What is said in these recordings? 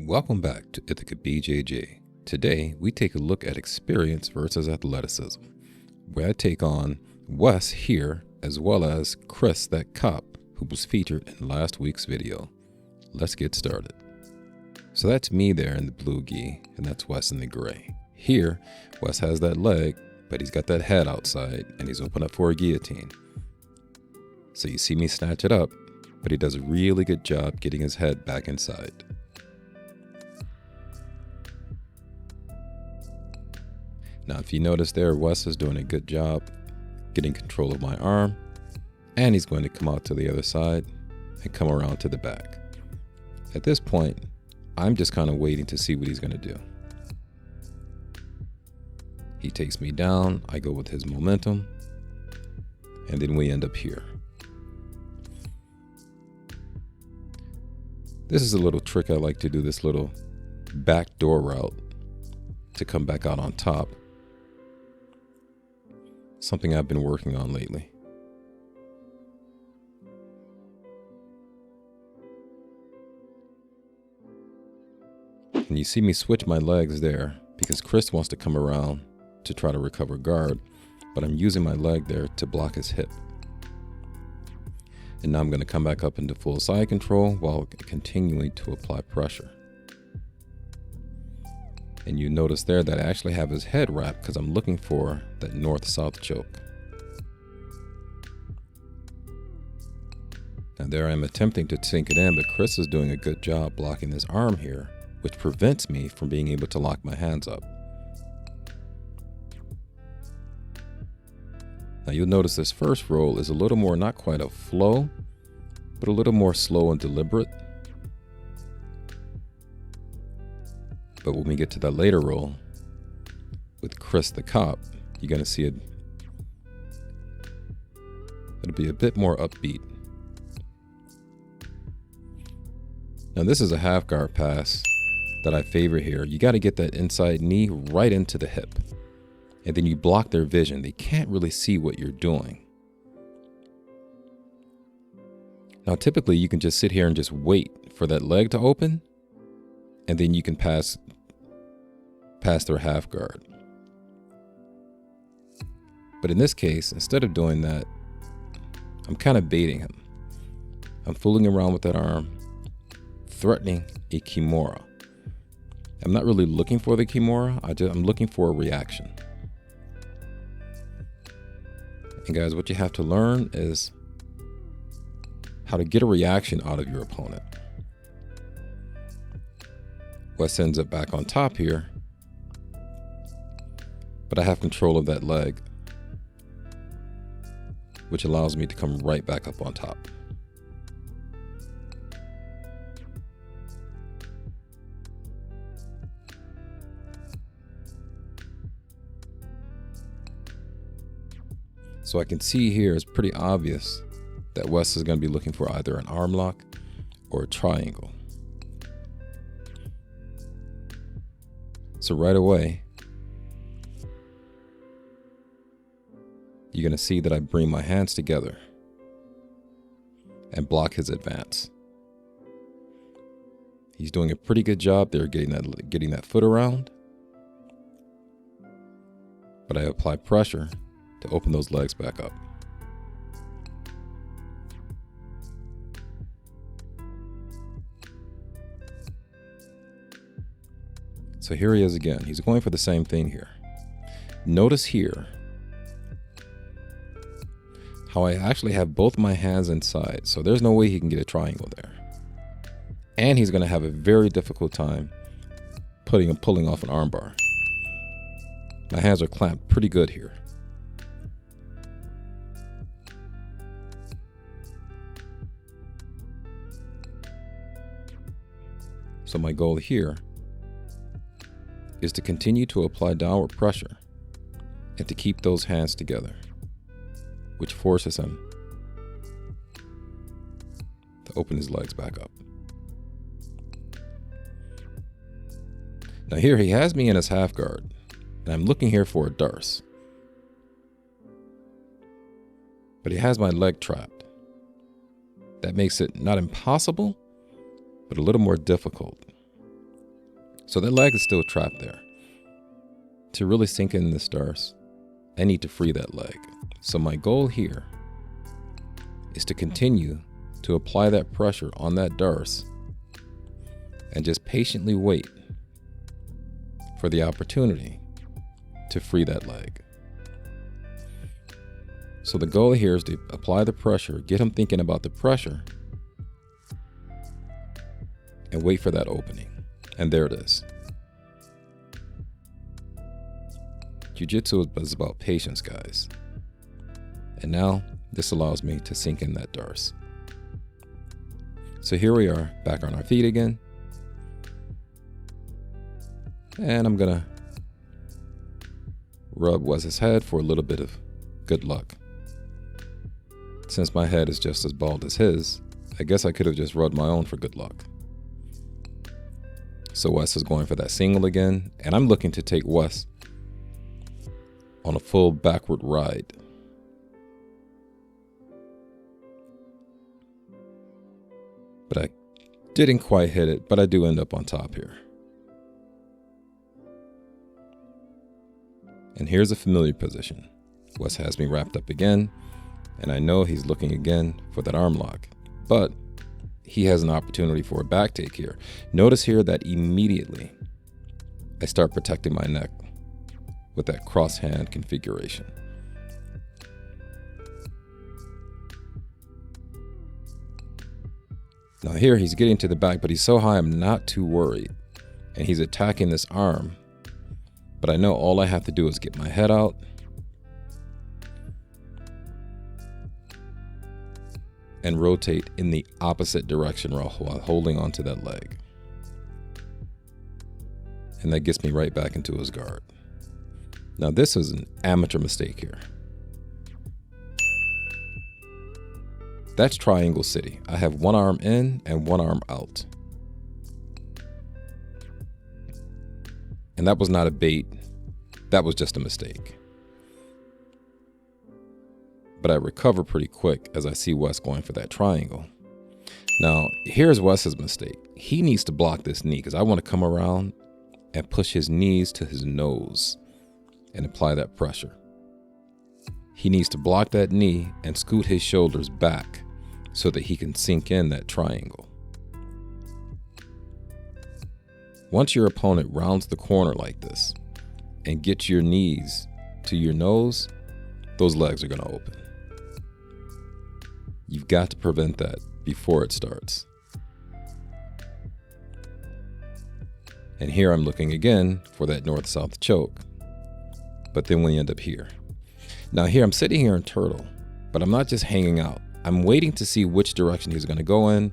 Welcome back to Ithaca BJJ. Today, we take a look at experience versus athleticism, where I take on Wes here, as well as Chris, that cop who was featured in last week's video. Let's get started. So that's me there in the blue gi, and that's Wes in the gray. Here, Wes has that leg, but he's got that head outside, and he's open up for a guillotine. So you see me snatch it up, but he does a really good job getting his head back inside. Now, if you notice there, Wes is doing a good job getting control of my arm, and he's going to come out to the other side and come around to the back. At this point, I'm just kind of waiting to see what he's going to do. He takes me down, I go with his momentum, and then we end up here. This is a little trick I like to do, this little back door route to come back out on top. Something I've been working on lately. And you see me switch my legs there because Chris wants to come around to try to recover guard, but I'm using my leg there to block his hip. And now I'm going to come back up into full side control while continuing to apply pressure. And you notice there that I actually have his head wrapped because I'm looking for that north-south choke. Now there I'm attempting to sink it in, but Chris is doing a good job blocking his arm here, which prevents me from being able to lock my hands up. Now you'll notice this first roll is a little more, not quite a flow, but a little more slow and deliberate. But when we get to that later roll with Chris the cop, you're going to see it'll be a bit more upbeat. Now this is a half guard pass that I favor here. You got to get that inside knee right into the hip. And then you block their vision. They can't really see what you're doing. Now typically you can just sit here and just wait for that leg to open, and then you can pass their half guard. But in this case, instead of doing that, I'm kind of baiting him. I'm fooling around with that arm, threatening a kimura. I'm not really looking for the kimura, I'm looking for a reaction. And guys, what you have to learn is how to get a reaction out of your opponent. Wes ends up back on top here, but I have control of that leg, which allows me to come right back up on top. So I can see here, it's pretty obvious that Wes is going to be looking for either an arm lock or a triangle. So right away, you're going to see that I bring my hands together and block his advance. He's doing a pretty good job there getting that foot around, but I apply pressure to open those legs back up. So here he is again. He's going for the same thing here. Notice here how I actually have both my hands inside, so there's no way he can get a triangle there. And he's going to have a very difficult time pulling off an armbar. My hands are clamped pretty good here. So my goal here is to continue to apply downward pressure and to keep those hands together, which forces him to open his legs back up. Now here he has me in his half guard, and I'm looking here for a darce. But he has my leg trapped. That makes it not impossible, but a little more difficult. So that leg is still trapped there. To really sink in this darce, I need to free that leg. So my goal here is to continue to apply that pressure on that darce and just patiently wait for the opportunity to free that leg. So the goal here is to apply the pressure, get him thinking about the pressure, and wait for that opening. And there it is. Jiu-Jitsu is about patience, guys. And now this allows me to sink in that darce. So here we are, back on our feet again. And I'm gonna rub Wes's head for a little bit of good luck. Since my head is just as bald as his, I guess I could have just rubbed my own for good luck. So Wes is going for that single again, and I'm looking to take Wes on a full backward ride. But I didn't quite hit it, but I do end up on top here. And here's a familiar position. Wes has me wrapped up again, and I know he's looking again for that arm lock, but he has an opportunity for a back take here. Notice here that immediately I start protecting my neck with that cross hand configuration. Now here he's getting to the back, but he's so high I'm not too worried. And he's attacking this arm, but I know all I have to do is get my head out and rotate in the opposite direction while holding onto that leg. And that gets me right back into his guard. Now this is an amateur mistake here. That's Triangle City. I have one arm in and one arm out. And that was not a bait. That was just a mistake. But I recover pretty quick as I see Wes going for that triangle. Now, here's Wes's mistake. He needs to block this knee because I want to come around and push his knees to his nose and apply that pressure. He needs to block that knee and scoot his shoulders back so that he can sink in that triangle. Once your opponent rounds the corner like this and gets your knees to your nose, those legs are going to open. You've got to prevent that before it starts. And here I'm looking again for that north-south choke, but then we end up here. Now here I'm sitting here in turtle, but I'm not just hanging out. I'm waiting to see which direction he's going to go in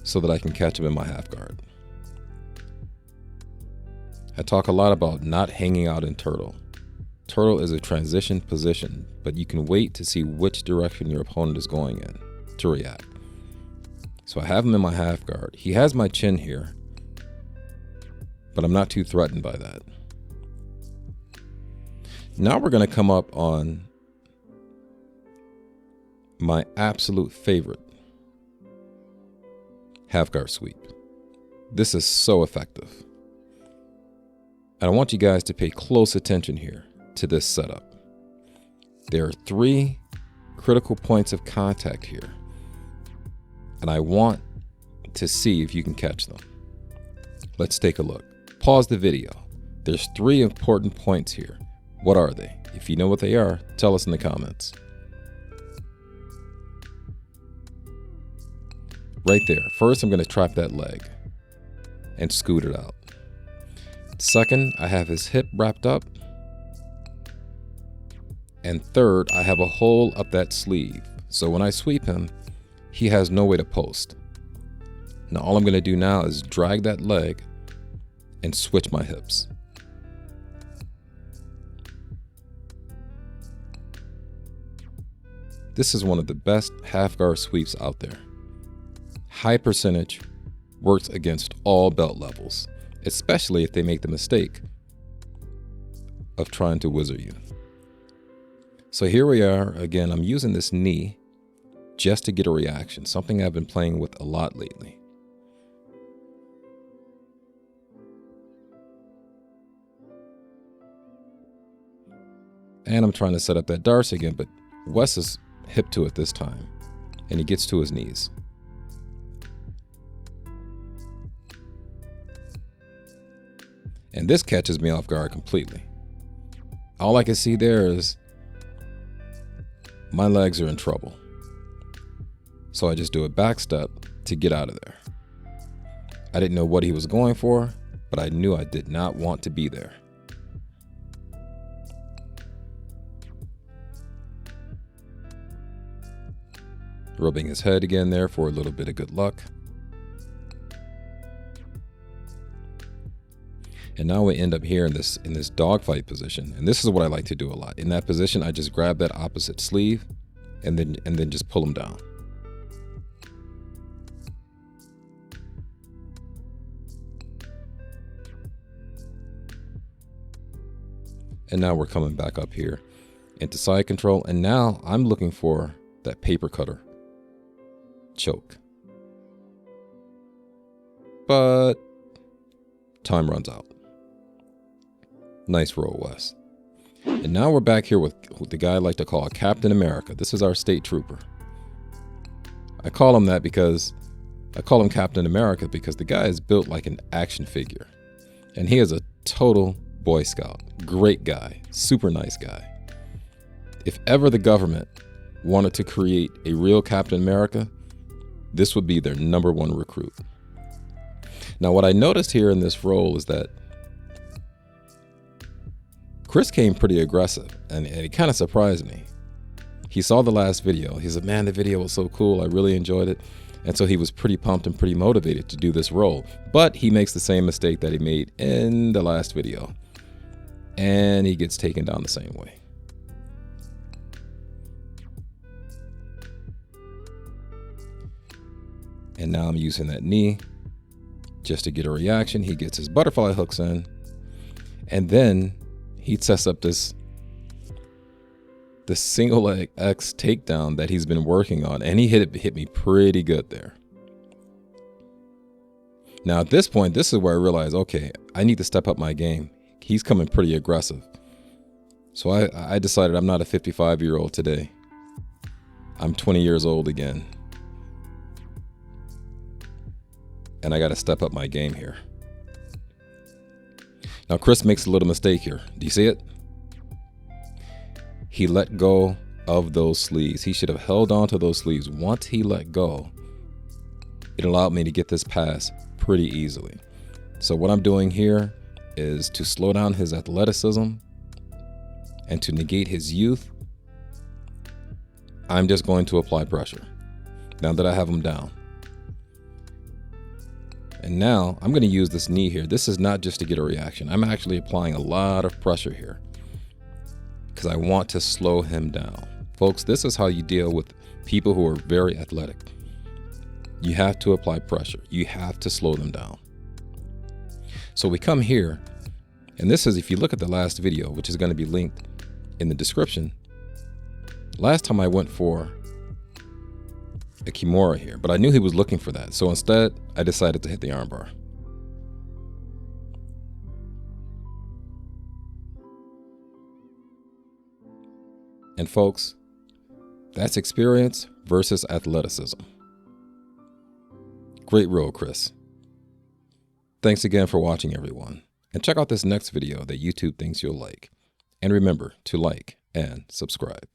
so that I can catch him in my half guard. I talk a lot about not hanging out in turtle. Turtle is a transition position, but you can wait to see which direction your opponent is going in to react. So I have him in my half guard. He has my chin here, but I'm not too threatened by that. Now we're going to come up on my absolute favorite half guard sweep. This is so effective. And I want you guys to pay close attention here to this setup. There are 3 critical points of contact here, and I want to see if you can catch them. Let's take a look. Pause the video. There's 3 important points here. What are they? If you know what they are, tell us in the comments. Right there. First, I'm going to trap that leg and scoot it out. Second, I have his hip wrapped up. And third, I have a hole up that sleeve. So when I sweep him, he has no way to post. Now all I'm going to do now is drag that leg and switch my hips. This is one of the best half guard sweeps out there. High percentage, works against all belt levels, especially if they make the mistake of trying to wizard you. So here we are again. I'm using this knee just to get a reaction, something I've been playing with a lot lately. And I'm trying to set up that Darcy again, but Wes is hip to it this time. And he gets to his knees. And this catches me off guard completely. All I can see there is my legs are in trouble. So I just do a back step to get out of there. I didn't know what he was going for, but I knew I did not want to be there. Rubbing his head again there for a little bit of good luck. And now we end up here in this dogfight position. And this is what I like to do a lot. In that position, I just grab that opposite sleeve and then just pull him down. And now we're coming back up here into side control. And now I'm looking for that paper cutter choke. But time runs out. Nice roll, Wes. And now we're back here with the guy I like to call Captain America. This is our state trooper. I call him that because I call him Captain America because the guy is built like an action figure. And he is a total Boy Scout. Great guy. Super nice guy. If ever the government wanted to create a real Captain America, this would be their #1 recruit. Now, what I noticed here in this role is that Chris came pretty aggressive, and it kind of surprised me. He saw the last video. He said, man, the video was so cool. I really enjoyed it. And so he was pretty pumped and pretty motivated to do this role. But he makes the same mistake that he made in the last video. And he gets taken down the same way. And now I'm using that knee just to get a reaction. He gets his butterfly hooks in. And then he sets up this single leg X takedown that he's been working on. And he hit me pretty good there. Now at this point, this is where I realized, okay, I need to step up my game. He's coming pretty aggressive. So I decided I'm not a 55-year-old today. I'm 20 years old again. And I got to step up my game here. Now, Chris makes a little mistake here. Do you see it? He let go of those sleeves. He should have held on to those sleeves. Once he let go, it allowed me to get this pass pretty easily. So what I'm doing here is to slow down his athleticism and to negate his youth. I'm just going to apply pressure now that I have him down. And now I'm going to use this knee here. This is not just to get a reaction. I'm actually applying a lot of pressure here because I want to slow him down. Folks, this is how you deal with people who are very athletic. You have to apply pressure. You have to slow them down. So we come here, and this is, if you look at the last video, which is going to be linked in the description, last time I went for a Kimura here, but I knew he was looking for that. So instead, I decided to hit the armbar. And folks, that's experience versus athleticism. Great role, Chris. Thanks again for watching, everyone. And check out this next video that YouTube thinks you'll like. And remember to like and subscribe.